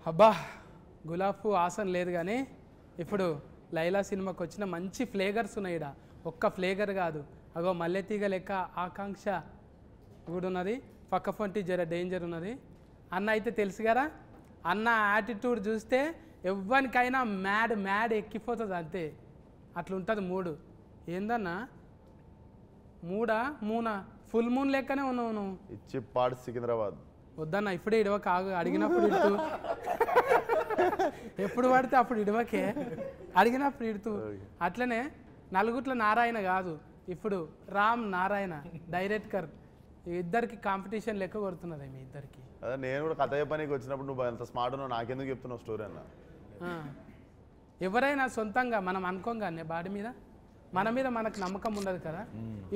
అబ్బా గులాబ్ పువ్వు ఆసన లేదు కానీ ఇప్పుడు లైలా సినిమాకి వచ్చిన మంచి ఫ్లేవర్స్ ఉన్నాయి ఈడ. ఒక్క ఫ్లేవర్ కాదు, అగో మల్లెతీగ లెక్క ఆకాంక్ష కూడా ఉన్నది, పక్క ఫొంటి జర డేంజర్ ఉన్నది. అన్న అయితే తెలుసు కదా, అన్న యాటిట్యూడ్ చూస్తే ఎవ్వరికైనా మ్యాడ్ మ్యాడ్ ఎక్కిపోతుంది అంతే. అట్లుంటుంది మూడు. ఏందన్నా మూనా ఫుల్ మూన్ లెక్కనే ఉన్నావు నువ్వు. ఇచ్చి పాడు సికింద్రాబాద్ వద్దన్న ఇప్పుడే ఇడవక, అడిగినప్పుడు ఇడుతూ ఎప్పుడు పడితే అప్పుడు ఇడవకే, అడిగినప్పుడు ఇడుతూ. అట్లనే నలుగుట్ల నారాయణ కాదు, ఇప్పుడు రామ్ నారాయణ డైరెక్టర్. ఇద్దరికి కాంపిటీషన్ లెక్క కొడుతున్నది మీ ఇద్దరికి. అదే నేను కూడా కథ చెప్పడానికి వచ్చినప్పుడు నువ్వు అంత స్మార్ట్ ఉన్నావు, నాకెందుకు చెప్తున్నావు స్టోరీ అన్న. ఎవరైనా సొంతంగా మనం అనుకోగానే బాడీ మీద మన మీద మనకు నమ్మకం ఉండదు కదా.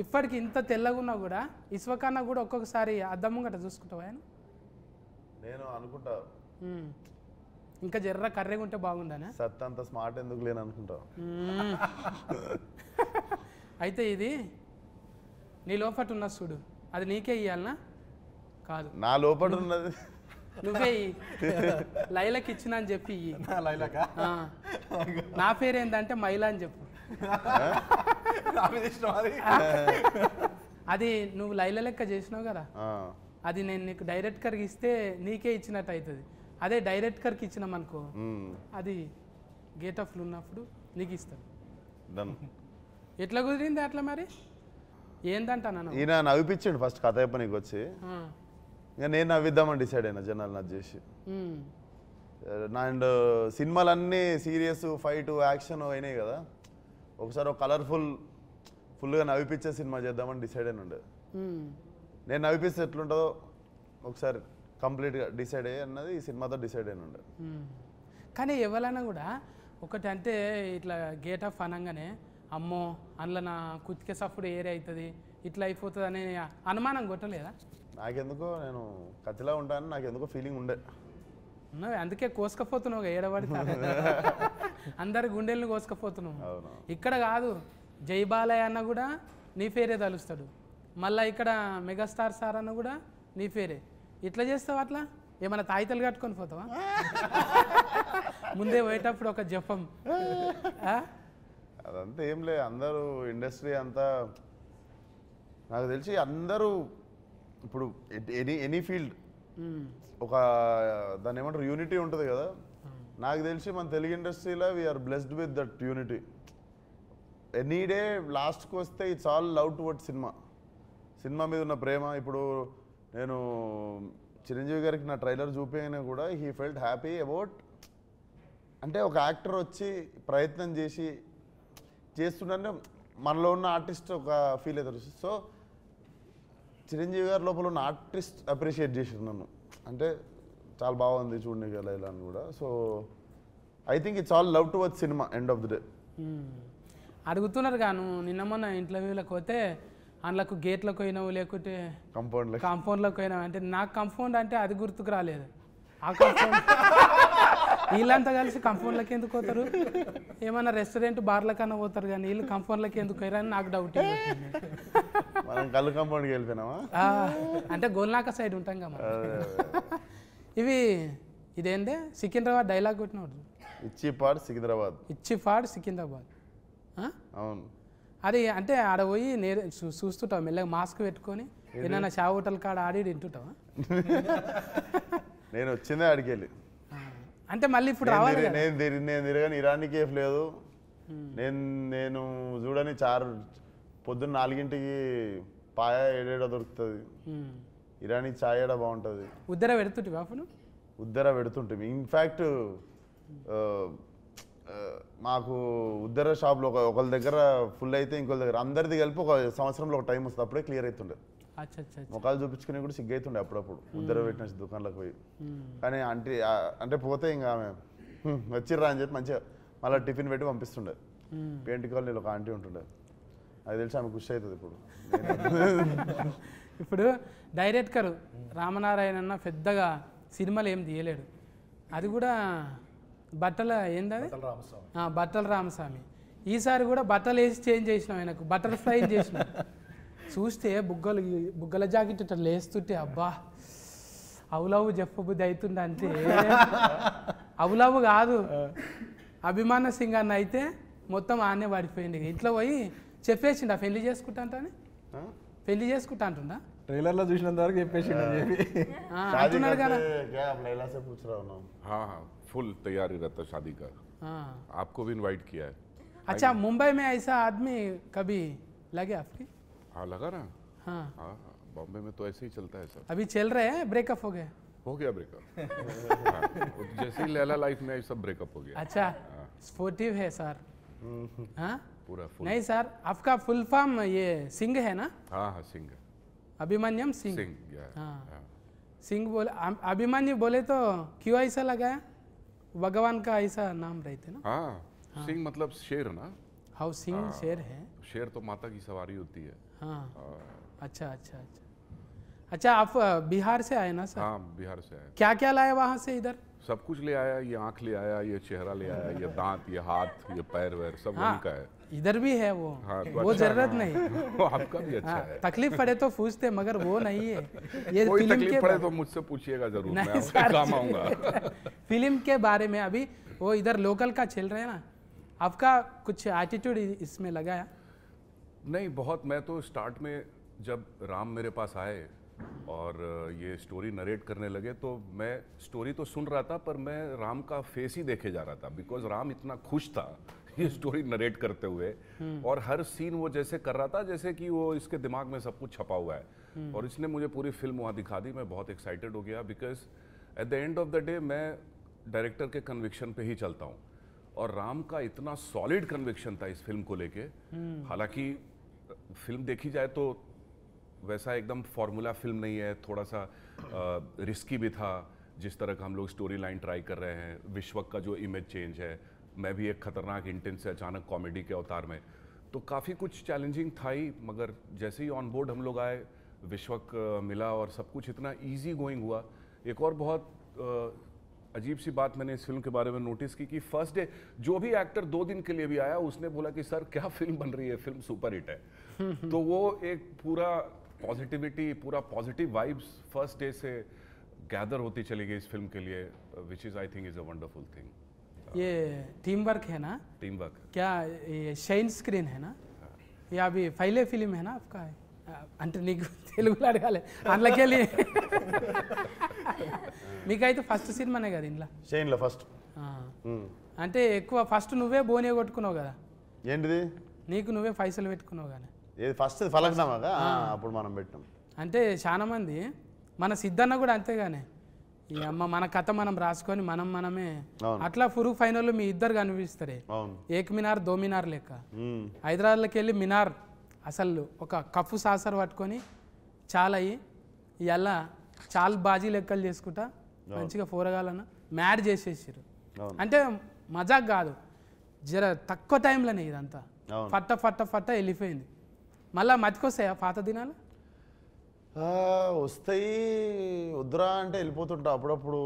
ఇప్పటికి ఇంత తెల్లగా ఉన్నా కూడా ఇసువకన్నా కూడా ఒక్కొక్కసారి అద్దం ముంగట చూసుకుంటావా ఆయన? నేను అనుకుంటా ఇంకా జర్ర కర్రెగా ఉంటే బాగుండనే. సత్ అంత స్మార్ట్ ఎందుకు లేని అనుకుంటా. అయితే ఇది నీ లోపట ఉన్న చూడు, అది నీకే ఇయ్యాలనా? కాదు, నా లోపల ఉన్నది నువ్వే లైలకి ఇచ్చిన అని చెప్పి ఇయ్యి. నా పేరు ఏంటంటే మైలా అని చెప్పు. అది నువ్వు లైల లెక్క చేసినావు కదా, అది నేను నీకు డైరెక్టర్కి ఇస్తే నీకే ఇచ్చినట్టు అవుతుంది. అదే డైరెక్టర్కి ఇచ్చినామనుకో, అది గేట్ ఆఫ్లు ఉన్నప్పుడు నీకు ఇస్తాను. ఎట్లా కుదిరింది అట్లా మరి? ఏందంటాను ఈయన నవ్విపించండి ఫస్ట్ కథ చెప్పనీకి వచ్చి, ఇంకా నేను నవ్విద్దామని డిసైడ్ అయినా జనాలు నచ్చి చేసి. అండ్ సినిమాలన్నీ సీరియస్ ఫైట్ యాక్షన్ అయినాయి కదా, ఒకసారి ఒక ఫుల్గా నవ్విపించే సినిమా చేద్దామని డిసైడ్ అయిన ఉండే. నేను నవ్విపిస్తే ఎట్లుంటుందో ఒకసారి కంప్లీట్గా డిసైడ్ అయ్యి అన్నది ఈ సినిమాతో డిసైడ్ అయిన ఉండే. కానీ ఎవరైనా కూడా ఒకటి అంటే ఇట్లా గేట్ ఆఫ్ అనగానే అమ్మో అందులో నా కుతికే సప్పుడు ఏరే అవుతుంది ఇట్లా అయిపోతుంది అనే అనుమానం కొట్టలేదా? నాకెందుకో నేను కత్తిలా ఉంటానని నాకెందుకో ఫీలింగ్ ఉండే. అందుకే కోసుకపోతున్నావు ఏడబడితే అందరి గుండెల్ని కోసుకపోతున్నావు. ఇక్కడ కాదు, జై బాలయ్య అన్న కూడా నీ పేరే తలుస్తాడు, మళ్ళీ ఇక్కడ మెగాస్టార్ సార్ అన్న కూడా నీ పేరే. ఇట్లా చేస్తావు అట్లా ఏమైనా తాయితలు కట్టుకొని పోతావా? ముందే పోయేటప్పుడు ఒక జపం. అదంతా ఏం లే, అందరూ ఇండస్ట్రీ అంతా నాకు తెలిసి అందరూ ఇప్పుడు ఎనీ ఫీల్డ్ ఒక దాన్ని ఏమంటారు యూనిటీ ఉంటుంది కదా. నాకు తెలిసి మన తెలుగు ఇండస్ట్రీలో we are blessed with that unity. Any day లాస్ట్కి వస్తే it's all love toward cinema మీద ఉన్న ప్రేమ. ఇప్పుడు నేను చిరంజీవి గారికి నా ట్రైలర్ చూపించినా కూడా హీ ఫెల్ట్ హ్యాపీ అబౌట్, అంటే ఒక యాక్టర్ వచ్చి ప్రయత్నం చేస్తుంటే మనలో ఉన్న ఆర్టిస్ట్ ఒక ఫీల్ అవుతారు. సో చిరంజీవి గారి లోపల ఉన్న ఆర్టిస్ట్ అప్రిషియేట్ చేసారు నన్ను, అంటే చాలా బాగుంది చూడండి కదా ఇలా అని కూడా. So I think it's all love towards cinema end of the day. అడుగుతున్నారు గాను నిన్న మొన్న ఇంటర్వ్యూలకు పోతే అందులోకి గేట్లకు పోయినావు లేకుంటే కాంపౌండ్లకు పోయినావు అంటే నాకు కాంపౌండ్ అంటే అది గుర్తుకు రాలేదు. ఆ కాంపౌండ్ వీళ్ళంతా కలిసి కాంపౌండ్లకి ఎందుకు పోతారు? ఏమన్నా రెస్టారెంట్ బార్ల కన్నా పోతారు కానీ వీళ్ళు కాంపౌండ్లకి ఎందుకు పోయారని నాకు డౌట్. కళ్ళు కాంపౌండ్కి వెళ్ళిపోయినావా అంటే గోల్నాక సైడ్ ఉంటాం కదా. ఇదేంటే సికింద్రాబాద్ డైలాగ్ కొట్టినవాడు, ఇచ్చిపాడు సికింద్రాబాద్. అవును, అది అంటే ఆడ పోయి చూస్తుంటావు మెల్లగా మాస్క్ పెట్టుకొని ఏదైనా షా హోటల్ కాడ ఆడి తింటుంటావా? నేను వచ్చిందే ఆడికి వెళ్ళి, అంటే మళ్ళీ ఇప్పుడు రావాలి. నేను తిరగని ఇరానీ కేఫ్ లేదు, నేను చూడని పొద్దున్న 4ంటికి పాయ 7 దొరుకుతుంది, ఇరానీ చాయ్ ఏడా బాగుంటుంది. ఉద్దర పెడుతుంటివా? ఉద్దర పెడుతుంటే ఇన్ఫ్యాక్ట్ మాకు ఉద్దర షాప్లో ఒకళ్ళ దగ్గర ఫుల్ అయితే ఇంకొక దగ్గర అందరిది కలిపి ఒక సంవత్సరంలో ఒక టైం వస్తుంది, అప్పుడే క్లియర్ అవుతుండే. ముఖాలు చూపించుకుని కూడా సిగ్గైతుండే అప్పుడప్పుడు ఉద్దర పెట్టిన దుకాణంలోకి పోయి. కానీ అంటే పోతే ఇంకా ఆమె వచ్చిర్రా అని చెప్పి మంచిగా మళ్ళీ టిఫిన్ పెట్టి పంపిస్తుండే. పెయింట్ కాలనీలో ఒక ఆంటీ ఉంటుండే, అది తెలిసి ఆమె ఖుషి అవుతుంది. ఇప్పుడు డైరెక్టర్ రామనారాయణ అన్న పెద్దగా సినిమాలు ఏం తీయలేడు, అది కూడా బట్టల ఏంటది బట్టల రామస్వామి. ఈసారి కూడా బట్టలు వేసి చేంజ్ చేసినాం, ఆయనకు బటర్ ఫ్లై చేసినాం. చూస్తే బుగ్గల జాకెట్ ఇట్లా లేస్తుంటే అబ్బా అవులవు చెప్పబుద్ధి అవుతుంది అంతే అవులవు కాదు అభిమాన సింగ్ అన్న అయితే మొత్తం ఆనే పడిపోయింది ఇంట్లో పోయి చెప్పేసిండు ఆ పెళ్లి చేసుకుంటా అంటానే పెళ్లి చేసుకుంటా అంటుందా ట్రైలర్ లో చూసినంత వరకు చెప్పేసి शादी అంటున్నాడు కదా करते क्या आप लैला से पूछ रहा हूँ ना हाँ हाँ फुल तैयारी रहता है शादी का हाँ। आपको भी इनवाइट किया है अच्छा मुंबई में ऐसा आदमी कभी लगे आपके हाँ लगा ना हाँ हाँ बॉम्बे में तो ऐसे ही चलता है सब अभी चल रहे हैं ब्रेकअप हो गया हो गया ब्रेकअप हाँ, जैसे ही लैला लाइफ में आई सब ब्रेकअप हो गया अच्छा स्पोर्टिव है सर हाँ पूरा फुल नहीं सर आपका फुल फॉर्म ये सिंह है ना हाँ हाँ सिंह अभिमन्यम सिंह सिंह या हाँ सिंह बोले अभिमन्यु बोले तो क्यों ऐसा लगाया भगवान का ऐसा नाम रहते ना हाँ सिंह मतलब शेर ना हाउ सिंह शेर है शेर तो माता की सवारी होती है हाँ अच्छा अच्छा अच्छा अच्छा आप बिहार से आए ना सर हाँ बिहार से आया क्या क्या लाए वहाँ से इधर सब कुछ ले आया ये आंख ले आया ये चेहरा ले आया ये दांत ये हाथ ये पैर वैर सब वहीं का है इधर भी है वो हाँ, तो वो अच्छा जरूरत है, नहीं वो आपका भी अच्छा हाँ, है तकलीफ पड़े तो पूछते मगर वो नहीं है ये कोई फिल्म तकलीफ के पड़े तो मुझसे पूछिएगा जरूर मैं नहीं आपके सर काम आऊंगा फिल्म के बारे में अभी वो इधर लोकल का चल रहा है ना आपका कुछ एटीट्यूड इसमें लगाया नहीं बहुत मैं तो स्टार्ट में जब राम मेरे पास आए और ये स्टोरी नरेट करने लगे तो मैं स्टोरी तो सुन रहा था पर मैं राम का फेस ही देखे जा रहा था बिकॉज राम इतना खुश था ये स्टोरी नरेट करते हुए और हर सीन वो जैसे कर रहा था जैसे कि वो इसके दिमाग में सब कुछ छपा हुआ है और इसने मुझे पूरी फिल्म वहाँ दिखा दी मैं बहुत एक्साइटेड हो गया because at the end of the day मैं डायरेक्टर के कन्विक्शन पे ही चलता हूँ और राम का इतना सॉलिड कन्विक्शन था इस फिल्म को लेके हालांकि फिल्म देखी जाए तो वैसा एकदम फॉर्मूला फिल्म नहीं है थोड़ा सा रिस्की भी था जिस तरह का हम लोग स्टोरी लाइन ट्राई कर रहे हैं विश्वक का जो इमेज चेंज है मैं भी एक खतरनाक इंटेंस से अचानक कॉमेडी के अवतार में तो काफ़ी कुछ चैलेंजिंग था ही मगर जैसे ही ऑन बोर्ड हम लोग आए विश्वक मिला और सब कुछ इतना ईजी गोइंग हुआ एक और बहुत अजीब सी बात मैंने इस फिल्म के बारे में नोटिस की कि फर्स्ट डे जो भी एक्टर 2 दिन के लिए भी आया उसने बोला कि सर क्या फिल्म बन रही है फिल्म सुपर हिट है तो वो एक पूरा पॉजिटिविटी पूरा पॉजिटिव वाइब्स फर्स्ट डे से गैदर होती चली गई इस फिल्म के लिए which is I think is a wonderful thing ये टीम वर्क है ना टीम वर्क क्या ये షైన్ స్క్రీన్ है ना ये अभी पहले फिल्म है ना आपका అంటే నీకు తెలుగులో అడగాలి అందులోకెళ్ళి మీకైతే ఫస్ట్ సినిమానే కదా ఇంట్లో షైన్లో ఫస్ట్ అంటే ఎక్కువ ఫస్ట్ నువ్వే బోనే కొట్టుకున్నావు కదా ఏంటిది నీకు నువ్వే పైసలు పెట్టుకున్నావు కానీ ఏది ఫస్ట్ ఫలక్నామాగా అప్పుడు మనం పెట్టినాం అంటే చాలా మంది మన సిద్ధన్న కూడా అంతేగానే ఈ అమ్మ మన కథ మనం రాసుకొని మనమే అవును. అట్లా ఫురుగు ఫైనల్ మీ ఇద్దరు కనిపిస్తారే అవును ఏక్ మినార్ దో మినార్ లెక్క హైదరాబాద్లోకి వెళ్ళి మినార్ అసలు ఒక కప్పు సాసర్ పట్టుకొని చాలా అయ్యి ఇవాళ చాలా బాజీ లెక్కలు చేసుకుంటా మంచిగా పోరగాలన్న మ్యాడ్ చేసేసారు అవును. అంటే మజాక్ కాదు జర తక్కువ టైంలోనే ఇదంతా అవును. ఫట్ట ఫట్ట ఫట్ట వెళ్ళిపోయింది మళ్ళీ మతికొస్తాయా పాత దినాలు వస్తాయి వద్దురా అంటే వెళ్ళిపోతుంటా అప్పుడప్పుడు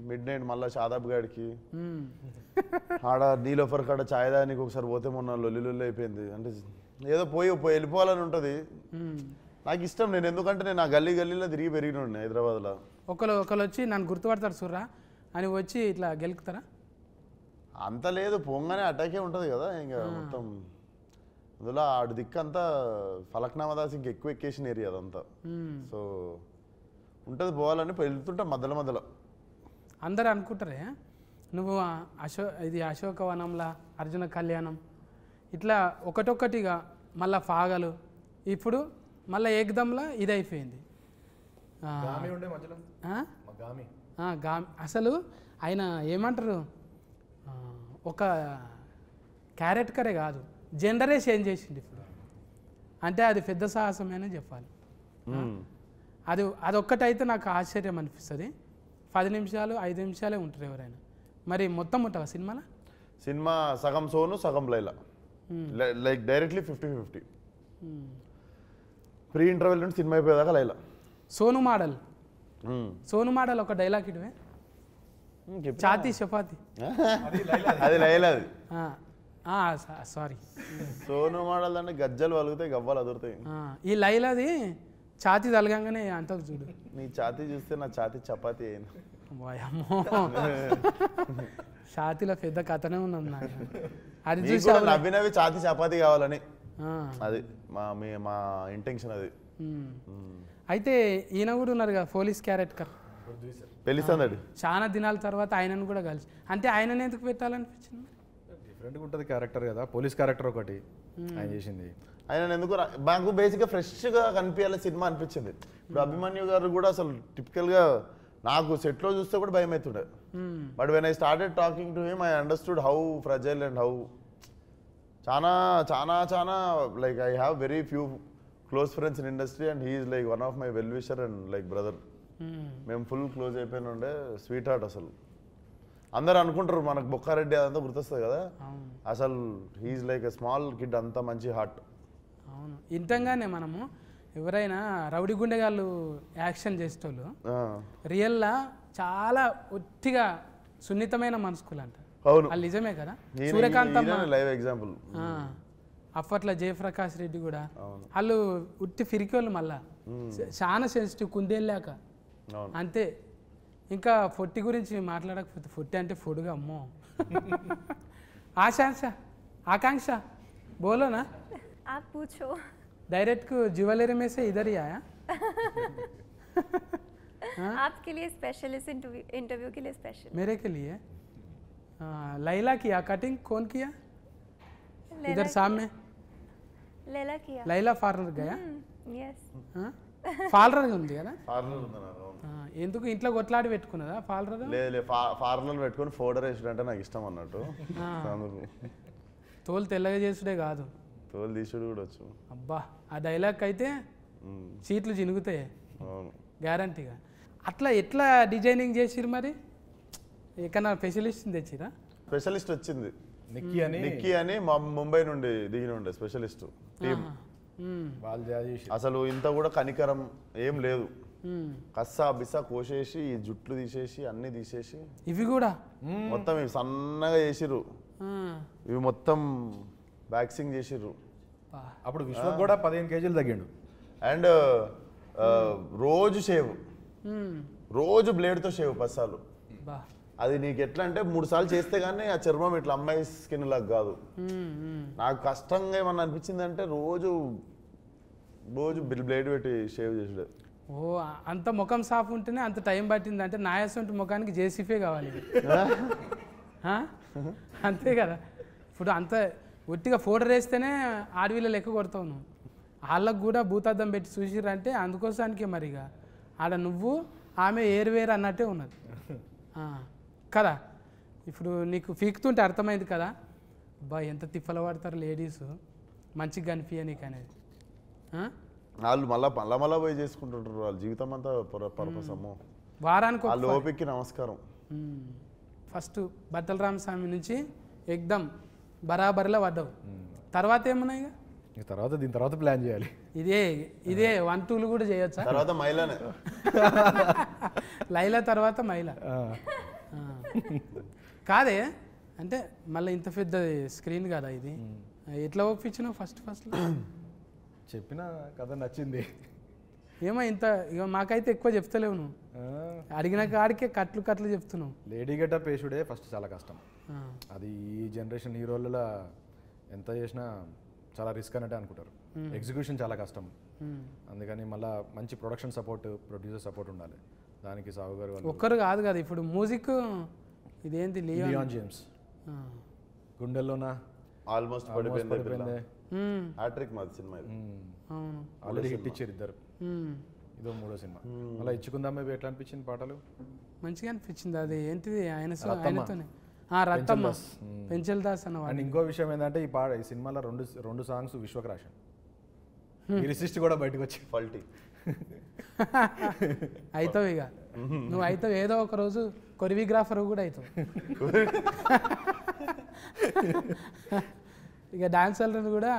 మిడ్ నైట్ మళ్ళీ షాదాబ్ గాడికి ఆడ నీలోఫర్ కాడ ఛాయ్ దానికి ఒకసారి పోతే మొన్న లొల్లి అయిపోయింది అంటే ఏదో పోయి వెళ్ళిపోవాలని ఉంటుంది నాకు ఇష్టం నేను ఎందుకంటే నేను ఆ గల్లీలో తిరిగి పెరిగినండి హైదరాబాద్లో ఒకరు వచ్చి నన్ను గుర్తుపడతారు సుర్రా అని వచ్చి ఇట్లా గెలుకుతారా అంత లేదు పొంగానే అటాకే ఉంటుంది కదా ఇంకా మొత్తం అందులో ఆడు దిక్కంతా ఫలక్నామా దాస్ ఇంకా ఎక్కువ ఎక్కేసిన ఏరియా అదంతా సో ఉంటుంది పోవాలని వెళ్తుంటా మధ్యలో అందరూ అనుకుంటారే నువ్వు ఇది అశోకవనంలా అర్జున కళ్యాణం ఇట్లా ఒకటొక్కటిగా మళ్ళా ఫాగలు ఇప్పుడు మళ్ళీ ఏకదంలా ఇది అయిపోయింది అసలు ఆయన ఏమంటారు ఒక క్యారెక్టరే కాదు జెండరే చేంజ్ చేసింది ఇప్పుడు అంటే అది పెద్ద సాహసమేనే చెప్పాలి అదొక్కటైతే నాకు ఆశ్చర్యం అనిపిస్తుంది 10 నిమిషాలు 5 నిమిషాలే ఉంటారు ఎవరైనా మరి మొత్తం ఉంటావా సినిమాలో సినిమా సగం సోను సగం Laila like directly 50-50 pre interval నుండి సినిమా అయిపోయేదాకా లైలా సోను మోడల్ ఒక డైలాగ్ ఇటువే చాతి చపాతి అది లైలాది సారీ సోను మోడల్ అంటే గజ్జలు వలుగుతాయి గవ్వలు అదురుతాయి ఈ లైలాది ఛాతీ తలగంగానే అంటది చూడు. నీ ఛాతీ చూస్తే నా ఛాతీ చపాతీ అయింది. వాయమ్మో ఛాతీలో పెద్ద కథనే ఉన్నది నాకు. అది నీకు చూసి కూడా నవ్వి నవ్వి ఛాతీ చపాతీ కావాలని అది మా ఇంటెన్షన్ అది. అయితే ఈయన కూడా ఉన్నారు కదా పోలీస్ క్యారెక్టర్ పెళ్లి సందడి. చాలా దినాల తర్వాత ఆయనను కూడా కలిసి, అంటే ఆయనని ఎందుకు పెట్టాలనిపించింది? డిఫరెంట్గా ఉంటుంది క్యారెక్టర్ కదా, పోలీస్ క్యారెక్టర్ ఒకటి ఆయన చేసింది. ఆయన ఎందుకు మాకు బేసిక్గా ఫ్రెష్గా కనిపించాలి సినిమా అనిపించింది. ఇప్పుడు అభిమన్యు గారు కూడా అసలు టిపికల్గా నాకు సెట్లో చూస్తే కూడా భయం అవుతుండే. But when I started talking to him I understood how fragile and how చాలా చాలా చాలా like I have very few close friends in industry and he is like one of my well wisher and like brother. మేము full close అయిపోయిన ఉండే, sweet heart. అసలు అందరు అనుకుంటారు మనకు బొక్కారెడ్డి అదంతా గుర్తొస్తుంది కదా, అసలు he is like a small kid, అంత మంచి హార్ట్. అవును, ఇంతంగానే మనము ఎవరైనా రౌడీ గుండెగాళ్ళు యాక్షన్ చేసేటోళ్ళు రియల్లా చాలా ఒట్టిగా సున్నితమైన మనసుకులు అంట. అవును, అది నిజమే కదా. Suryakant live example. అప్పట్లో జయప్రకాష్ రెడ్డి కూడా వాళ్ళు ఉట్టి ఫిరికోళ్ళు, మళ్ళా చాలా సెన్సిటివ్ కుందేళ్ళాక అంతే. ఇంకా ఫొట్టి గురించి మాట్లాడకపోతే, ఫొట్టి అంటే ఫుడ్గా అమ్మో. आकांक्षा बोलो ना, आप पूछो। डायरेक्ट को ज्वेलरी में से इधर ही आया। आपके लिए स्पेशल, इस इंटरव्यू के लिए स्पेशल। मेरे के लिए लैला किया कटिंग, कौन किया? इधर सामने लैला किया। लैला पार्लर गया? यस। పార్లర్ ఉంది కదా, పార్లర్ ఉంది నాకు. ఎందుకు ఇంట్లో కొట్లాడి పెట్టుకున్నదా పార్లర్? లేదు, పార్లర్ పెట్టుకొని ఫోటో వేసుడంటే నాకు ఇష్టం అన్నట్టు. తోలు తెల్లగా చేసుడే కాదు, తోలు తీసుడు కూడా వచ్చు. అబ్బా, ఆ డైలాగ్ అయితే సీట్లు చినుగుతాయి గ్యారంటీగా. అట్లా ఎట్లా డిజైనింగ్ చేసిరు మరి? ఎక్కడన్నా స్పెషలిస్ట్ తెచ్చిరా? స్పెషలిస్ట్ వచ్చింది, నిక్కీ అని మా ముంబై నుండి దిగిన ఉండే స్పెషలిస్ట్ టీమ్. అసలు ఇంత కూడా కనికరం ఏం లేదు, కస్సా బిస్సా కోసేసి ఈ జుట్లు తీసేసి అన్ని తీసేసి ఇవి కూడా మొత్తం ఇవి సన్నగా చేసిర్రు, ఇవి మొత్తం వ్యాక్సింగ్ చేసిర్రు. అప్పుడు విశ్వ కూడా 15 కేజీలు తగ్గిండు. అండ్ రోజు షేవ్, రోజు బ్లేడ్తో షేవ్ పస్సాలు. అది నీకు ఎట్లా అంటే 3 సార్లు చేస్తే కానీ ఆ చర్మం ఇట్లా అమ్మాయి స్కిన్ లాగా కాదు. నాకు కష్టంగా ఏమన్నా అనిపించింది అంటే రోజు బ్లేడ్ పెట్టి షేవ్ చేసాడు. ఓ, అంత ముఖం సాఫ్ ఉంటేనే అంత టైం పట్టింది అంటే నాయసంటి ముఖానికి జేసీఫే కావాలి. అంతే కదా. ఇప్పుడు అంత ఒట్టిగా ఫోటో వేస్తేనే ఆడవిళ్ళ లెక్క కొడతావు నువ్వు. వాళ్ళకు కూడా భూతార్థం పెట్టి చూసిరంటే అందుకోసానికి మరిగా ఆడ నువ్వు ఆమె ఏరువేరు అన్నట్టే ఉన్నది కదా. ఇప్పుడు నీకు పీకుతుంటే అర్థమైంది కదా, బా ఎంత తిప్పలు పడతారు లేడీస్ మంచిగా కనిపించ నీకు అనేది. వాళ్ళు మళ్ళా పోయి చేసుకుంటుంటారు, వాళ్ళ జీవితం అంతా పర్పస్. అమ్మో, వారానికి వాళ్ళ ఓపికకి నమస్కారం. ఫస్ట్ బట్టల రామస్వామి నుంచి ఎగ్దమ్ బరాబరిలో పడ్డావు. తర్వాత ఏమున్నాయి? తర్వాత దీని తర్వాత ప్లాన్ చేయాలి. ఇదే 1, 2 కూడా చేయొచ్చా? తర్వాత మైలానే, లైలా తర్వాత మైలా కాదే. అంటే మళ్ళీ ఇంత పెద్ద స్క్రీన్ కదా ఇది, ఎట్లా ఒప్పించినావు ఫస్ట్ చెప్పిన కథ నచ్చింది. ఏమో ఇంత ఇక మాకైతే ఎక్కువ చెప్తలేవు నువ్వు, అడిగిన కాడికే కట్లు చెప్తున్నావు. లేడీ గెటప్ వేసుడే ఫస్ట్ చాలా కష్టం. అది ఈ జనరేషన్ హీరోలలో ఎంత చేసినా చాలా రిస్క్ అన్నట్టే అనుకుంటారు. ఎగ్జిక్యూషన్ చాలా కష్టం. అందుకని మళ్ళీ మంచి ప్రొడక్షన్ సపోర్ట్, ప్రొడ్యూసర్ సపోర్ట్ ఉండాలి. దానికి సాగు గారు ఒక్కరు కాదు కదా. ఇప్పుడు మ్యూజిక్ ఇదేంటి లియాన్ జేమ్స్ గుండెల్లోనా ఆల్మోస్ట్ పడిపోయింది. హ్యాట్రిక్ మాది సినిమా ఇది. అవును, ఆల్రెడీ హిట్ ఇచ్చారు ఇద్దరు. ఇదో 3వ సినిమా. మళ్ళీ ఇచ్చుకుందామే ఎట్లా అనిపించింది పాటలు? మంచిగా అనిపించింది. అది ఏంటిది ఆయనతోనే రత్తమ్మ పెంచల్ దాస్ అన్న. అండ్ ఇంకో విషయం ఏంటంటే ఈ సినిమాలో రెండు సాంగ్స్ విశ్వక్ రాశాను. లిరిసిస్ట్ కూడా బయటకు వచ్చి ఫాల్టీ అవుతావు. ఇక నువ్వు అవుతావు, ఏదో ఒక రోజు కొరియోగ్రాఫర్ కూడా అవుతావు. ఇక డాన్సర్లను కూడా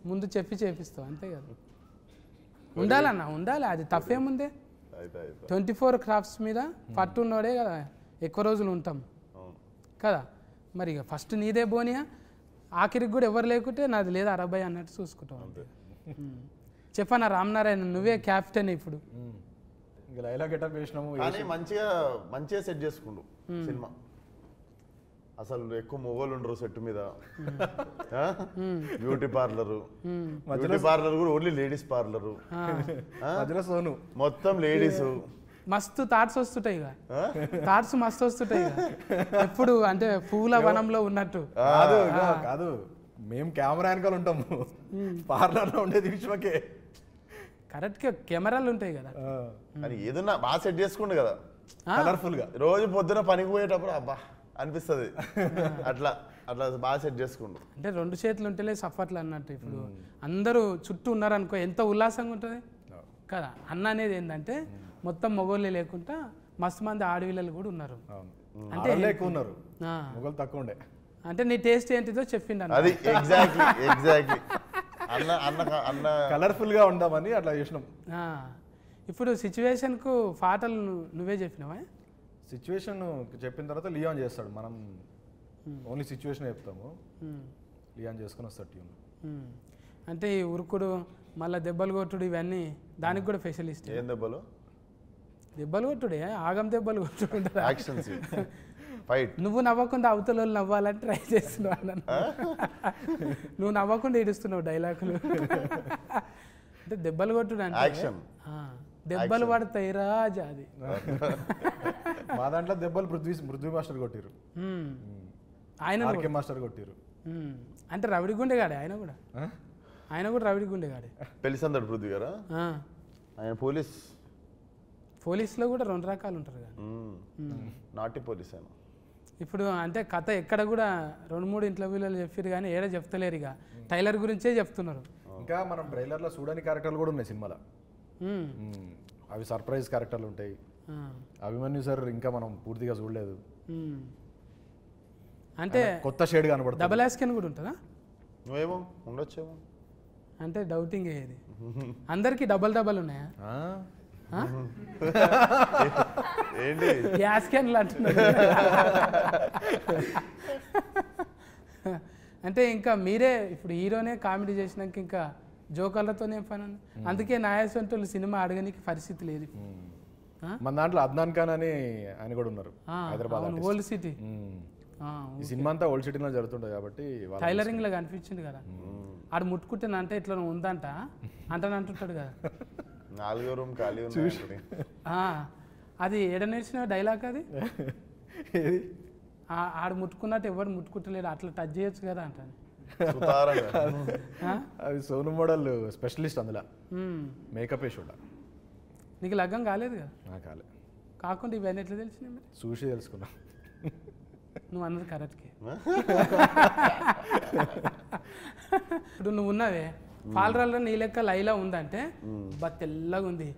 ముందు చెప్పి చేపిస్తావు, అంతే కదా. ఉండాలన్నా, ఉండాలి. అది తప్పేముందే. 24 క్రాఫ్ట్స్ మీద పట్టు ఉన్నోడే కదా ఎక్కువ రోజులు ఉంటాం కదా. మరి ఇక ఫస్ట్ నీదే బోనియా, ఆఖరికి కూడా ఎవరు లేకుంటే నాది లేదా 60 అన్నట్టు చూసుకుంటాం అంతే. చెప్పనా రామనారాయణ నువ్వే క్యాప్టెన్ ఇప్పుడు. ఇంకా లైలా గెటప్ వేసినాము. కానీ మంచిగా సెట్ చేసుకుండు సినిమా. అసలు ఎక్కువ మొగోళ్ళు ఉండరు సెట్ మీద. బ్యూటీ పార్లర్ కూడా ఓన్లీ లేడీస్ పార్లరు. మధ్యలో సోను మొత్తం లేడీస్. మస్తు థాట్స్ వస్తుంటాయి ఇక, థాట్స్ మస్తు వస్తుంటాయి ఇక. ఎప్పుడు అంటే పూల వనంలో ఉన్నట్టు. కాదు మేము కెమెరా వెనకాల ఉంటాము, పార్లర్లో ఉండేది విశ్వకే. కరెక్ట్గా కెమెరాలు ఉంటాయి కదా. అని ఏదన్నా బాగా సెట్ చేసుకుండు కదా కలర్ఫుల్ గా. రోజు పొద్దున పనికి పోయేటప్పుడు అబ్బా అనిపిస్తుంది. అట్లా అట్లా బాగా సెట్ చేసుకుండు. అంటే 2 చేతులు ఉంటేనే సఫర్లు అన్నట్టు. ఇప్పుడు అందరూ చుట్టూ ఉన్నారనుకో ఎంత ఉల్లాసంగా ఉంటుంది కదా. అన్న అనేది ఏంటంటే మొత్తం మొగోళ్ళే లేకుండా మస్తు మంది ఆడపిల్లలు కూడా ఉన్నారు. అంటే ఎక్కువ ఉన్నారు, మొగలు తక్కువ ఉండే. అంటే నీ టేస్ట్ ఏంటిదో చెప్పిండు అన్న. అది ఎగ్జాక్ట్లీ అన్న అన్న అన్న కలర్ఫుల్ గా ఉందామని అట్లా చేసినాం. ఇప్పుడు సిచ్యువేషన్కు పాటలు నువ్వే చెప్పినావా? సిచ్యువేషన్ చెప్పిన తర్వాత లియాన్ చేస్తాడు, మనం ఓన్లీ సిచ్యువేషన్ చెప్తాము, లియాన్ చేసుకుని వస్తాడు ట్యూన్. అంటే ఈ ఉరుకుడు మళ్ళీ దెబ్బలు కొట్టుడు ఇవన్నీ దానికి కూడా స్పెషలిస్ట్. ఏం దెబ్బలు? దెబ్బలు కొట్టుడే, ఆగం దెబ్బలు కొట్టుడు, యాక్షన్ ఫైట్. నువ్వు నవ్వకుండా అవతల వాళ్ళు నవ్వాలని ట్రై చేస్తున్నావు అన్న. నువ్వు నవ్వకుండా ఏడుస్తున్నావు డైలాగులు. అంటే దెబ్బలు కొట్టుడు అంటే యాక్షన్, దెబ్బలు పడతాయి రాజా. అది మా దాంట్లో దెబ్బలు పృథ్వీ మాస్టర్ కొట్టిరు, ఆయన మాస్టర్ కొట్టిరు. అంటే రవిడి గుండెగాడే ఆయన కూడా. ఆయన కూడా రవిడి గుండెగాడే. పెళ్లిసందడు పృథ్వీ గారా? ఆయన పోలీసులో కూడా 2 రకాలు ఉంటారు కదా. నాటి పోలీస్ ఆయన. ఇప్పుడు అంటే కథ ఎక్కడ కూడా 2-3 ఇంటర్వ్యూలలో చెప్పారు కానీ ఏడ చెప్తలేరు. ఇక టైలర్ గురించే చెప్తున్నారు. ఇంకా మనం ట్రైలర్లో చూడని క్యారెక్టర్లు కూడా ఉన్నాయి సినిమాలో. అవి సర్ప్రైజ్ క్యారెక్టర్లు ఉంటాయి. అభిమన్యు సార్ ఇంకా మనం పూర్తిగా చూడలేదు. అంటే కొత్త షేడ్ కనబడుతుంది. డబల్ యాస్కెన్ కూడా ఉంటుందా? నువ్వేమో ఉండొచ్చేమో అంటే డౌటింగ్ ఏది. అందరికి డబల్ ఉన్నాయా? ఏంటి యాస్కెన్లు అంటున్నారు. అంటే ఇంకా మీరే ఇప్పుడు హీరోనే కామెడీ చేసినాక ఇంకా జోకర్లతోనే పని. అందుకే నాయసంటోళ్ళు సినిమా అడగనికి పరిస్థితి లేదు. మన దాంట్లో అద్నాన్ ఖాన్ అని ఆయన కూడా ఉన్నారు, హైదరాబాద్ ఓల్డ్ సిటీ. ఈ సినిమా అంతా ఓల్డ్ సిటీలో జరుగుతుంటుంది కాబట్టి టైలరింగ్ లాగా అనిపించింది కదా. ఆడు ముట్టుకుంటున్నా అంటే ఇట్లా ఉందంట అంటుంటాడు కదా. 4వ రూమ్ ఖాళీ ఉంది. అది ఏడ నేర్చిన డైలాగ్ అది. ఆడు ముట్టుకున్నట్టు ఎవరు ముట్టుకుంటలేడు, అట్లా టచ్ చేయొచ్చు కదా అంటాను. అది సోను మోడల్ స్పెషలిస్ట్ అందులో మేకప్ వేసి. నీకు లగ్గం కాలేదు కదా? కాలే. కాకుండా ఇవన్నీ ఎట్లా తెలిసినాయి మరి? చూసి తెలుసుకున్నా. నువ్వు అన్నది కరెక్ట్కే. ఇప్పుడు నువ్వు ఉన్నావే పాలరాల్లో నీ లెక్క లైలా ఉందంటే బా తెల్లగా ఉంది,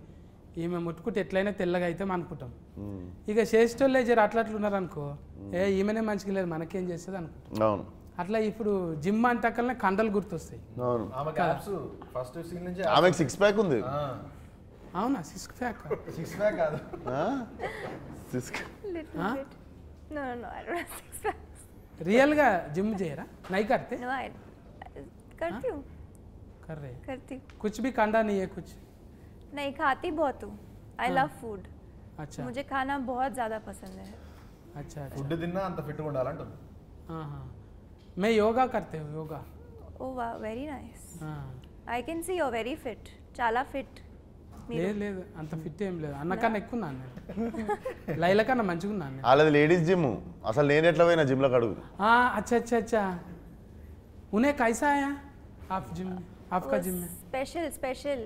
ఈమె ముట్టుకుంటే ఎట్లయినా తెల్లగా అయితే అనుకుంటాం. ఇక చేసేటోళ్ళే జర అట్లా ఉన్నారు అనుకో, ఈమెనే మంచిగా లేదు మనకేం చేస్తుంది అనుకుంటాం. అట్లా ఇప్పుడు జిమ్ అంటకల్నే కండలు గుర్తొస్తాయి. ఆమెకు 6 ప్యాక్ ఉంది. అవునా? 6 ప్యాక్ కాదు, రియల్ గా జిమ్ చేయరా? नहीं करते? करती हूँ, कर रहे करती हूँ. कुछ भी कंडा नहीं है कुछ? नहीं, खाती बहुत हूँ. I love food. अच्छा, मुझे खाना बहुत ज़्यादा पसंद है. अच्छा अच्छा. ఫుడ్ తిన్నా అంత ఫిట్గా ఉండాలంటుంది. मैं योगा करते हूँ, yoga. Oh wow, very nice. I can see you're very fit. చాలా fit. లేదు అంత ఫిట్ ఏం లేదు, అన్నకన్నా ఎక్కువ ఉన్నాను నేను. లైల కన్నా మంచిగా ఉన్నాను. అలాది లేడీస్ జిమ్. అసలు నేను ఎట్లా పోయినా జిమ్ లో అడుగు. अच्छा अच्छा अच्छा. उन्हें कैसा आया आप जिम में? आपका जिम में स्पेशल.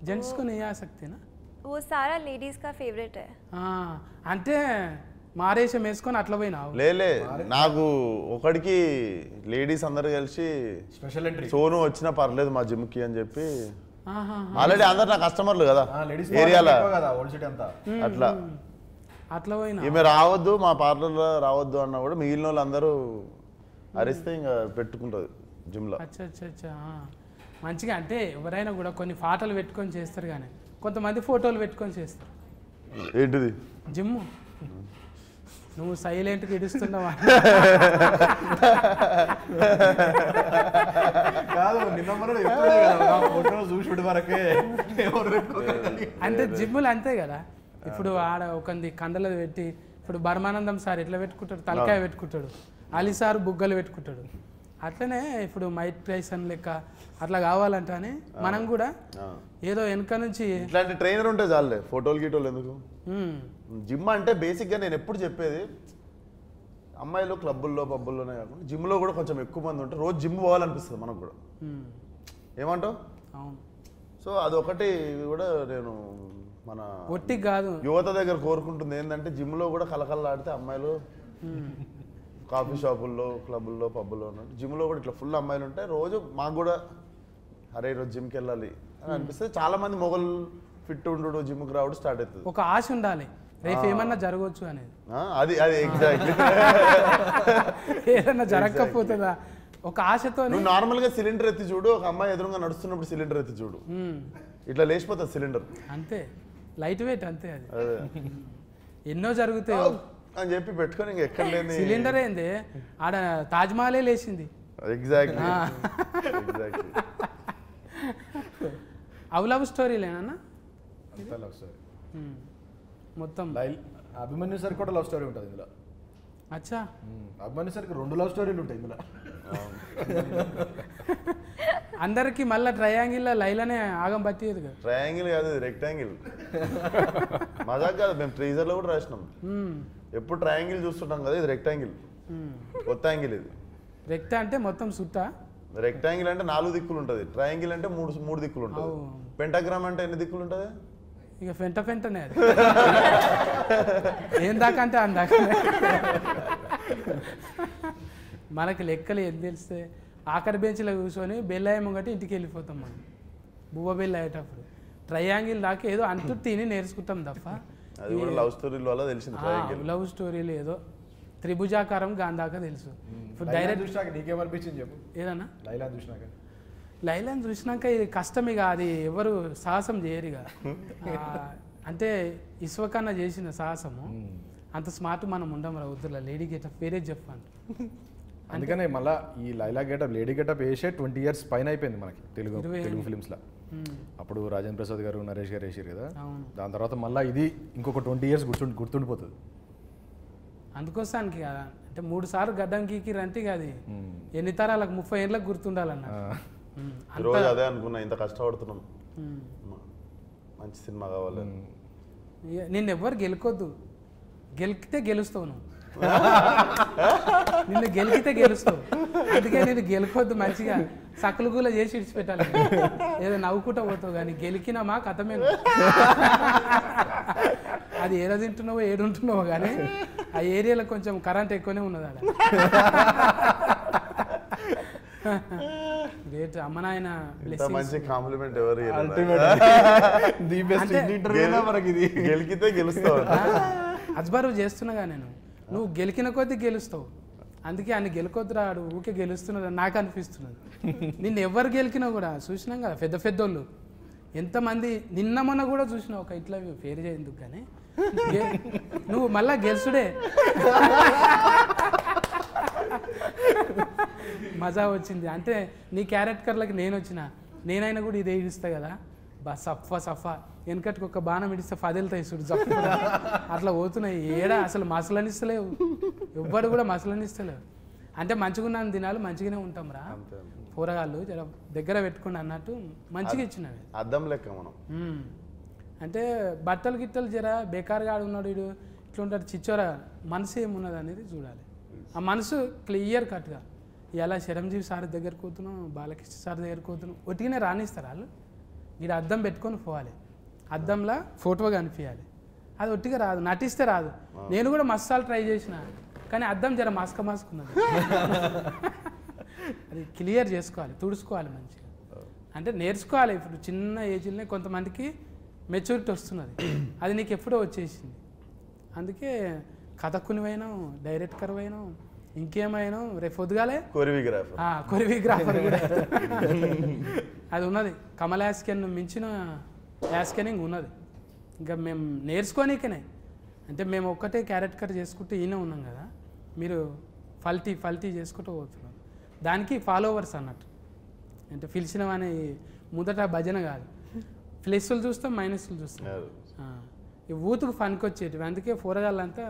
जेंट्स को नहीं आ सकते ना? वो सारा लेडीज का फेवरेट है. అంటే మారేషం వేసుకొని అట్లా పోయినావు? లేలే, నాకు ఒకడికి లేడీస్ అందరు కలిసి స్పెషల్ ఎంట్రీ సోను వచ్చినా పర్లేదు మా జిమ్ కి అని చెప్పి. ఆల్రెడీ అందరు నా కస్టమర్లు కదా ఏరియాలో, అట్లా పోయినా ఈమె రావద్దు మా పార్లర్లో రావద్దు అన్న కూడా మిగిలిన వాళ్ళు అందరూ అరిస్తే ఇంకా పెట్టుకుంటుంది జిమ్లో. అచ్చా మంచిగా. అంటే ఎవరైనా కూడా కొన్ని పాటలు పెట్టుకొని చేస్తారు, కానీ కొంతమంది ఫోటోలు పెట్టుకొని చేస్తారు. ఏంటిది? జిమ్ నువ్వు సైలెంట్గా ఇడుస్తున్నావా? కాదు నిన్న మొన్న చెప్తుండే కదా ఫోటో చూసుడు వరకే అంటే జిమ్ములు అంతే కదా. ఇప్పుడు ఆడ ఒకంది కండలు పెట్టి, ఇప్పుడు బర్మానందం సార్ ఎట్లా పెట్టుకుంటాడు, తలకాయ పెట్టుకుంటాడు, అలీ సార్ బుగ్గలు పెట్టుకుంటాడు. అట్లనే ఇప్పుడు మైక్ టైసన్ లెక్క అట్లా కావాలంటే మనం కూడా ఏదో వెనక నుంచి ఇట్లాంటి ట్రైనర్ ఉంటే చాలే, ఫోటోలు గీటోలు ఎందుకు. జిమ్ అంటే బేసిక్గా నేను ఎప్పుడు చెప్పేది, అమ్మాయిలు క్లబ్బుల్లో పబ్బుల్లోనే కాకుండా జిమ్లో కూడా కొంచెం ఎక్కువ మంది ఉంటే రోజు జిమ్ పోవాలనిపిస్తుంది మనకు కూడా. ఏమంటావు? అవును. సో అదొకటి కూడా నేను మన ఒట్టి కాదు యువత దగ్గర కోరుకుంటుంది ఏంటంటే, జిమ్లో కూడా కలకల్లాడితే అమ్మాయిలు కాఫీ షాపుల్లో క్లబ్బుల్లో పబ్బుల్లో ఉన్నట్టు జిమ్లో కూడా ఇట్లా ఫుల్ అమ్మాయిలు ఉంటాయి. రోజు మాకు కూడా అరే ఈరోజు జిమ్కి వెళ్ళాలి అని అనిపిస్తే చాలా మంది మొగలు ఫిట్ ఉండు జిమ్కి రావడం స్టార్ట్ అవుతుంది. ఒక ఆశ ఉండాలి, రేపు ఏమన్నా జరగవచ్చు అనేది. అది అది ఎగ్జాక్ట్లీ. ఏదన్నా జరగకపోతుందా ఒక ఆశతో. నువ్వు నార్మల్గా సిలిండర్ ఎత్తి చూడు, ఒక అమ్మాయి ఎదురుగా నడుస్తున్నప్పుడు సిలిండర్ ఎత్తి చూడు, ఇట్లా లేచిపోతుంది సిలిండర్. అంతే, లైట్ వెయిట్ అంతే. అది ఎన్నో జరుగుతాయి అని చెప్పి పెట్టుకొని ఇంక ఎక్కడ లేని సిలిండర్ ఏంది, ఆడ తాజ్మహలే లేచింది. ఎగ్జాక్ట్లీ. అవి లవ్ స్టోరీలేనా? లవ్ స్టోరీ మొత్తం. అభిమన్యు సార్ కూడా లవ్ స్టోరీ ఉంటుంది ఇందులో. అచ్చా, అభిమన్యు సార్కి 2 లవ్ స్టోరీలు ఉంటాయి ఇందులో. అందరికి మళ్ళీ ట్రయాంగిల్ లైలానే ఆగం పట్టేది కదా. ట్రయాంగిల్ కాదు, రెక్టాంగిల్. మజాక్ కాదు, మేము ట్రీజర్లో కూడా రాసినాం. ఎప్పుడు ట్రయాంగిల్ చూస్తుంటాం కదా, ఇది రెక్టాంగిల్, కొత్త యాంగిల్ ఇది. రెక్టా అంటే మొత్తం సుట్టా, రెక్టాంగిల్ అంటే 4 దిక్కులు ఉంటుంది, ట్రయాంగిల్ అంటే 3 దిక్కులు ఉంటుంది. పెంటాగ్రామ్ అంటే ఎన్ని దిక్కులు ఉంటుంది? ఇక ఫెంటనే అది. ఏం దాకా అంటే అందాక. మనకి లెక్కలు ఏం తెలిస్తే ఆఖరి బెంచ్లో కూర్చొని బెల్లాయ ముంగటి ఇంటికి వెళ్ళిపోతాం మనం, బువ్వ బెల్ల అయ్యేటప్పుడు. ట్రయాంగిల్ దాకా ఏదో అంటూ తిని నేర్చుకుంటాం తప్ప అది కూడా లవ్ స్టోరీల వల్ల తెలిసింది. లవ్ స్టోరీలు ఏదో త్రిభుజాకారం గాంధాక తెలుసు. ఇప్పుడు డైరెక్ట్ చూసినాక నీకేమనిపించింది చెప్పు. ఏదన్నా లైలా చూసినాక? లైలాని చూసినాక ఇది కష్టమిక, అది ఎవరు సాహసం చేయరు ఇక. అంటే ఇస్వకన్నా చేసిన సాహసము అంత స్మార్ట్ మనం ఉండం రా వద్దులా. లేడీ గెటప్ వేరే చెప్పండి. అందుకనే మళ్ళీ ఈ లైలా గెటప్ లేడీ గెటప్ వేసే 20 years పైన అయిపోయింది మనకి తెలుగు ఫిలిమ్స్లో. అప్పుడు రాజేంద్ర ప్రసాద్ గారు నరేష్ గారు వేసారు కదా, దాని తర్వాత మళ్ళీ ఇది ఇంకొక 20 years గుర్తుండిపోతుంది. అందుకోసానికి కదా అంటే 3 సార్లు గడ్డం గీకిరంటే ఇక అది ఎన్ని తరాలకు 30 ఏళ్ళకి గుర్తుండాలన్న. రోజు అదే అనుకున్నా, ఇంత కష్టపడుతున్నాం, మంచి సినిమా కావాలి. నిన్ను ఎవ్వరు గెలుకొద్దు, గెలికితే గెలుస్తావు నువ్వు. నిన్ను గెలికితే గెలుస్తావు, అందుకే నేను గెలుకొద్దు, మంచిగా సకలుగుల చేసి ఇడిచిపెట్టాలి. ఏదో నవ్వుకుంటా పోతావు కానీ గెలికినామా కథమే. అది ఏదో తింటున్నావో ఏడుంటున్నావో కానీ ఆ ఏరియాలో కొంచెం కరెంట్ ఎక్కువనే ఉన్నది అలా. గ్రేట్. అమ్మ నాయన మంచి కాంప్లిమెంట్ ఎవరు గెలికితే గెలుస్తావు. అజ్బరు చేస్తున్నాగా నేను, నువ్వు గెలికిన కొద్దీ గెలుస్తావు, అందుకే ఆయన గెలుకొద్దు రాడు ఊకే గెలుస్తున్నది నాకు అనిపిస్తున్నది. నిన్ను ఎవరు గెలికినా కూడా చూసినాం కదా, పెద్ద పెద్దోళ్ళు ఎంతమంది. నిన్న మొన్న కూడా చూసినావు ఒక ఇట్లా పేరు చేయందుకు కానీ నువ్వు మళ్ళా గెలుసుడే. మజా వచ్చింది అంటే నీ క్యారెక్టర్లకి నేను వచ్చిన, నేనైనా కూడా ఇదే ఇస్తా కదా బా సఫా వెనకటికి ఒక బాణం ఇడిస్తే 10 వెళ్తాయి చూడు జప్పు. అట్లా పోతున్నాయి ఏడా, అసలు మసలనిస్తలేవు, ఎవ్వడు కూడా మసలనిస్తలేవు. అంటే మంచిగా ఉన్న దినాలు మంచిగానే ఉంటాం రా, కూరగాయలు జర దగ్గర పెట్టుకుని అన్నట్టు మంచిగా ఇచ్చినవి. అద్దం లెక్క మనం. అంటే బట్టలు గిట్టలు జర బేకారుగా ఉన్నాడు వీడు ఇట్లా ఉంటాడు చిచ్చోరా, మనసు ఏమున్నది అనేది చూడాలి. ఆ మనసు క్లియర్ కట్గా ఇలా చిరంజీవి సార్ దగ్గరికి పోతున్నాం, బాలకృష్ణ సార్ దగ్గరికి పోతున్నాం, ఒట్టిగానే రానిస్తారు వాళ్ళు. వీడు అద్దం పెట్టుకొని పోవాలి, అద్దంలో ఫోటో కనిపించాలి. అది ఒట్టిగా రాదు, నటిస్తే రాదు. నేను కూడా మసాలు ట్రై చేసిన కానీ అద్దం జర మాస్కున్నది. అది క్లియర్ చేసుకోవాలి, తుడుచుకోవాలి మంచిగా. అంటే నేర్చుకోవాలి. ఇప్పుడు చిన్న ఏజ్లోనే కొంతమందికి మెచ్యూరిటీ వస్తున్నది, అది నీకు ఎప్పుడో వచ్చేసింది. అందుకే కథకునివైనావు, డైరెక్టర్ అయినావు, ఇంకేమైనావు, రేపు పొద్దుగాలే కొరియోగ్రాఫర్ కూడా అది ఉన్నది. కమల్ యాస్కెన్ మించిన యాస్కెనింగ్ ఉన్నది. ఇంకా మేము నేర్చుకోనికనే అంటే మేము ఒక్కటే క్యారెక్టర్ చేసుకుంటూ ఈయన ఉన్నాం కదా, మీరు ఫల్టీ చేసుకుంటూ పోతున్నారు. దానికి ఫాలోవర్స్ అన్నట్టు. అంటే పిలిచినవని మొదట భజన కాదు, ప్లస్లు చూస్తాం మైనస్లు చూస్తాం. ఈ ఊతుకు ఫన్కి వచ్చేటివి. అందుకే పోరగాళ్ళంతా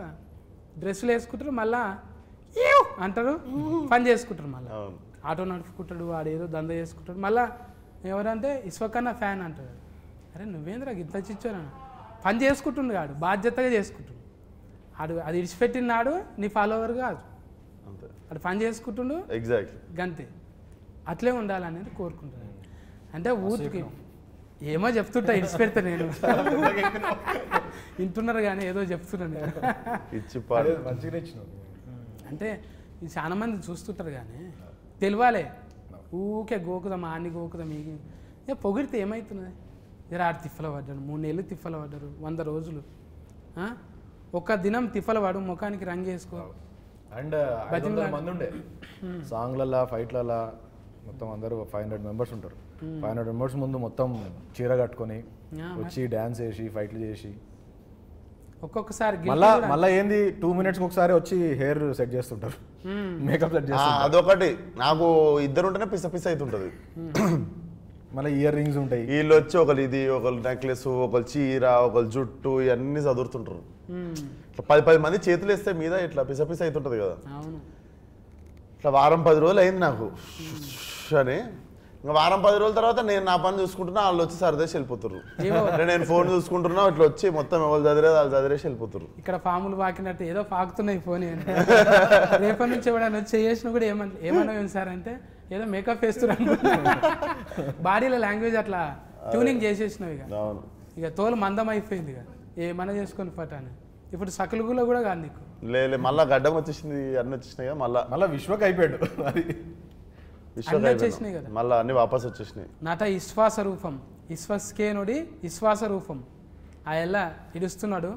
డ్రెస్సులు వేసుకుంటారు, మళ్ళా ఏవ్ అంటారు, పని చేసుకుంటారు. మళ్ళీ ఆటో నడుపుకుంటాడు, వాడేదో దంద చేసుకుంటాడు. మళ్ళీ ఎవరంటే ఇస్వకన్నా ఫ్యాన్ అంటాడు. అరే నువ్వేంద్రా గిట్ల చిచ్చాను, పని చేసుకుంటుండు కాడు, బాధ్యతగా చేసుకుంటుండు. అది ఇడిచిపెట్టిన నాడు నీ ఫాలోవర్ కాదు, అది పని చేసుకుంటుండు. ఎగ్జాక్ట్లీ గంతే. అట్లే ఉండాలనేది కోరుకుంటున్నాను. అంటే ఊరికి ఏమో చెప్తుంటా, ఇడిచిపెడతా నేను. వింటున్నారు కానీ ఏదో చెప్తున్నాను నేను. మంచిగా ఇచ్చినావు. అంటే ఇది చాలా మంది చూస్తుంటారు కానీ తెలియాలే. ఊకే గోకుదాం, ఆన్ని గోకుదాం, ఇక పొగిడితే ఏమవుతున్నది? జర ఆడు తిప్పల పడ్డాడు, 3 నెలలు తిప్పల పడ్డారు, 100 రోజులు. ఒక్క దినం తిప్పల పడు, ముఖానికి రంగు వేసుకో. అండ్ 500 మంది ఉండే సాంగ్లలా ఫైట్లలా, మొత్తం అందరూ 500 మెంబర్స్ ఉంటారు. 500 మెంబర్స్ ముందు మొత్తం చీర కట్టుకొని వచ్చి డ్యాన్స్ చేసి ఫైట్లు చేసి ఒక్కొక్కసారి మళ్ళీ ఏంది 2 minutes ఒకసారి వచ్చి హెయిర్ సెట్ చేస్తుంటారు, మేకప్ సెట్ చేస్తుంటారు. అదొకటి నాకు ఇద్దరు ఉంటేనే పిస పిస అవుతుంటది. మళ్ళీ ఇయర్ రింగ్స్ ఉంటాయి. వీళ్ళు వచ్చి ఒకళ్ళు ఇది, ఒకళ్ళు నెక్లెస్, ఒకళ్ళు చీర, ఒకళ్ళు జుట్టు, ఇవన్నీ చదువుతుంటారు. ఇట్లా 10 మంది చేతులు వేస్తే మీద ఇట్లా పిస పిస అవుతుంటది కదా. ఇట్లా వారం 10 రోజులు అయింది నాకు అని. ఇంకా వారం 10 రోజుల తర్వాత నేను నా పని చూసుకుంటున్నా, వాళ్ళు వచ్చి సరదేసి వెళ్ళిపోతారు. నేను ఫోన్ చూసుకుంటున్నా, ఇట్లా వచ్చి మొత్తం ఎవరు చదివేది వాళ్ళు చదివేసి వెళ్ళిపోతారు. ఇక్కడ ఫాములు పాకినట్టు ఏదో పాకుతున్నాయి ఫోన్. రేపటి నుంచి ఎవడన్నా వచ్చి చేసిన కూడా ఏమన్నా సార్ అంటే ఏదో మేకప్ వేస్తున్నారు. బాడీలో లాంగ్వేజ్ అట్లా ట్యూనింగ్ చేసేసినావు. ఇక తోలు మందం అయిపోయింది. ఇక ఏమన్నా చేసుకొని పట్టాను. ఇప్పుడు సకలుగులో కూడా కాదు నీకు. లేదు మళ్ళీ గడ్డం వచ్చేసింది, అన్నీ వచ్చేసినాయి కదా. మళ్ళీ విశ్వక్ అయిపోయాడు, వచ్చేసినాయి కదా, మళ్ళీ అన్ని వాపస్ వచ్చేసినాయి. నట విశ్వాస రూపం, విశ్వస్కేనుడి విశ్వాస రూపం. ఆ ఎలా ఇడుస్తున్నాడు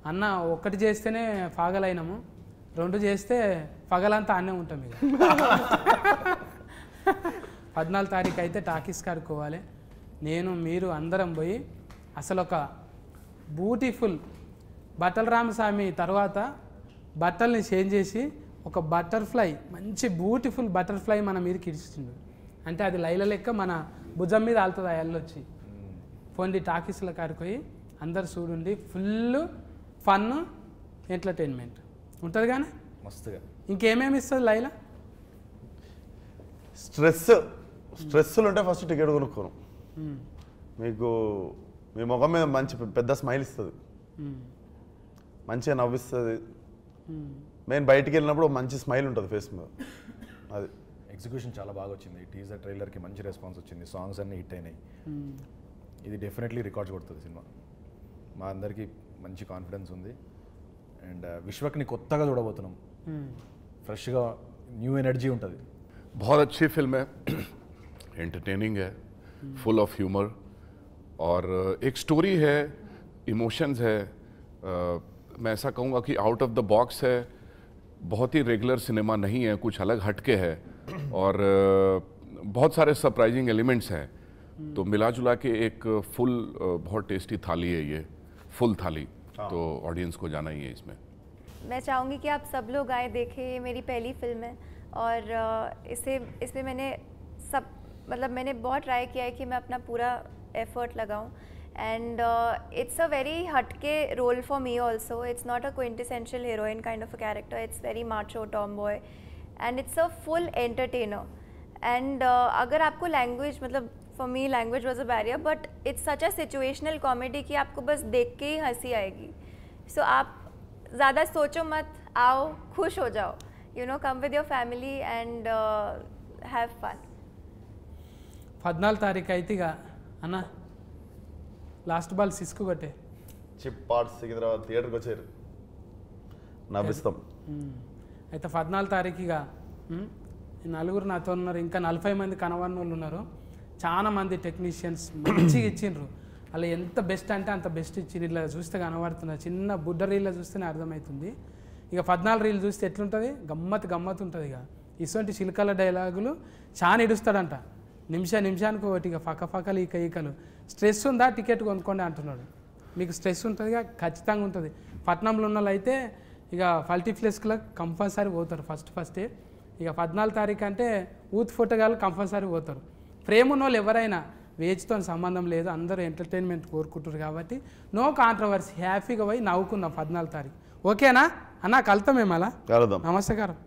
అన్న. ఒక్కటి చేస్తేనే పగలైనము, 2 చేస్తే పగలంతా అన్నే ఉంటాం. ఇక 14 తారీఖు అయితే టాకీస్ కాడుకోవాలి. నేను మీరు అందరం పోయి అసలు ఒక బ్యూటిఫుల్ బట్టల రామస్వామి తర్వాత బట్టల్ని చేంజ్ చేసి ఒక బటర్ఫ్లై, మంచి బ్యూటిఫుల్ బటర్ఫ్లై మన మీదకి ఇడిచిండు. అంటే అది లైల లెక్క మన భుజం మీద ఆలుతుంది. ఆ ఎల్లొచ్చి పోండి టాకీస్ల కాడిపోయి అందరు చూడండి. ఫుల్ ఫన్ ఎంటర్టైన్మెంట్ ఉంటుంది కానీ మస్తుగా. ఇంకేమేమి ఇస్తుంది లైలా? స్ట్రెస్సులు ఉంటే ఫస్ట్ టికెట్ కొనుక్కోను. మీకు మీ ముఖం మీద మంచి పెద్ద స్మైల్ ఇస్తుంది, మంచిగా నవ్విస్తుంది. నేను బయటికి వెళ్ళినప్పుడు మంచి స్మైల్ ఉంటుంది ఫేస్ మీద. అది ఎగ్జిక్యూషన్ చాలా బాగా వచ్చింది. టీజర్ ట్రైలర్కి మంచి రెస్పాన్స్ వచ్చింది, సాంగ్స్ అన్నీ హిట్ అయినాయి. ఇది డెఫినెట్లీ రికార్డ్స్ కొడుతుంది సినిమా. మా అందరికీ మంచి కాన్ఫిడెన్స్ ఉంది. అండ్ విశ్వక్ని కొత్తగా చూడబోతున్నాం, ఫ్రెష్గా న్యూ ఎనర్జీ ఉంటుంది. बहुत अच्छी फिल्म है, एंटरटेनिंग है, फुल ऑफ ह्यूमर और एक स्टोरी है, इमोशंस है. मैं ऐसा कहूँगा कि आउट ऑफ द बॉक्स है, बहुत ही रेगुलर सिनेमा नहीं है, कुछ अलग हटके है और बहुत सारे सरप्राइजिंग एलिमेंट्स हैं. तो मिला जुला के एक फुल बहुत टेस्टी थाली है ये, फुल थाली. तो ऑडियंस को जाना ही है इसमें. मैं चाहूँगी कि आप सब लोग आए देखें. ये मेरी पहली फिल्म है और इसमें मैंने बहुत ट्राई किया है कि मैं अपना पूरा एफर्ट लगाऊं. And it's a very हटके role for me also. It's not a quintessential heroine kind of a character. It's very macho tomboy and it's a full entertainer. And अगर आपको language, मतलब for me language was a barrier, but it's such a situational comedy कि आपको बस देख के ही हंसी आएगी. So आप ज़्यादा सोचो मत, आओ खुश हो जाओ. You know, come with your family and have fun. 14 తారీఖు అయితే ఇక అన్న లాస్ట్ బాల్ సిస్కు కొట్టే చిప్ పార్ట్స్ సికింద్రాబాద్ థియేటర్కి వచ్చారు, నవ్విస్తాం. అయితే 14 తారీఖు ఇక నలుగురు నాతో ఉన్నారు, ఇంకా 40 మంది కనవన్న వాళ్ళు ఉన్నారు. చాలా మంది టెక్నీషియన్స్ మంచిగా ఇచ్చిండ్రు. అలా ఎంత బెస్ట్ అంటే అంత బెస్ట్ ఇచ్చిండ్రు. ఇలా చూస్తే కనబడుతున్నారు, చిన్న బుడ్డ రీల్లో చూస్తేనే అర్థమవుతుంది. ఇక 14 రీల్ చూస్తే ఎట్లుంటుంది, గమ్మత్ ఉంటుంది. ఇక ఇటువంటి చిలకల డైలాగులు చాలా ఇడుస్తాడంట, నిమిషానికి ఒకటి. ఇక ఫకలు ఈకలు స్ట్రెస్ ఉందా టికెట్ కొనుక్కోండి అంటున్నాడు. మీకు స్ట్రెస్ ఉంటుందిగా ఖచ్చితంగా ఉంటుంది. పట్నంలో ఉన్న వాళ్ళు అయితే ఇక మల్టీప్లెక్స్లకు కంపల్సరీ పోతారు ఫస్టే. ఇక 14 తారీఖు అంటే యూత్ ఫోటోగాళ్ళు కంపల్సరీ పోతారు. ప్రేమ ఉన్న వాళ్ళు ఎవరైనా వేజ్తో సంబంధం లేదు, అందరూ ఎంటర్టైన్మెంట్ కోరుకుంటారు కాబట్టి నో కాంట్రవర్సీ, హ్యాపీగా పోయి నవ్వుకుందాం 14 తారీఖు. ఓకేనా అన్న? కలుతాం మేము అలా. కలుద్దాం. నమస్కారం.